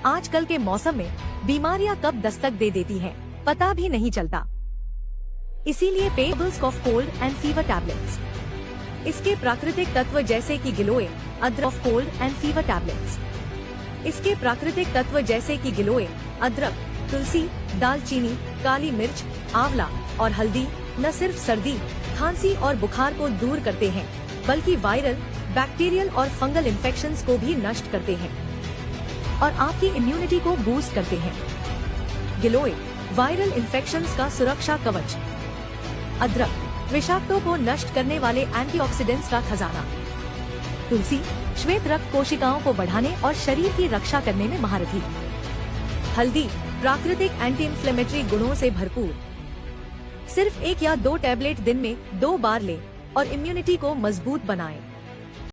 आजकल के मौसम में बीमारियां कब दस्तक दे देती हैं, पता भी नहीं चलता। इसीलिए Pebbles cough cold and fever tablets. इसके प्राकृतिक तत्व जैसे कि गिलोय, अदरक of cold and fever tablets. इसके प्राकृतिक तत्व जैसे कि गिलोय, अदरक, तुलसी, दालचीनी, काली मिर्च, आंवला और हल्दी न सिर्फ सर्दी, खांसी और बुखार को दूर करते हैं, बल्कि वायरल, बैक्टीरियल और फंगल इन्फेक्शंस को भी नष्ट करते हैं और आपकी इम्यूनिटी को बूस्ट करते हैं। गिलोय, वायरल इन्फेक्शंस का सुरक्षा कवच। अदरक, विषाक्तों को नष्ट करने वाले एंटीऑक्सीडेंट्स का खजाना। तुलसी, श्वेत रक्त कोशिकाओं को बढ़ाने और शरीर की रक्षा करने में महारथी। हल्दी, प्राकृतिक एंटी इन्फ्लेमेटरी गुणों से भरपूर। सिर्फ 1 या 2 टैबलेट दिन में 2 बार लें और इम्यूनिटी को मजबूत बनाएं।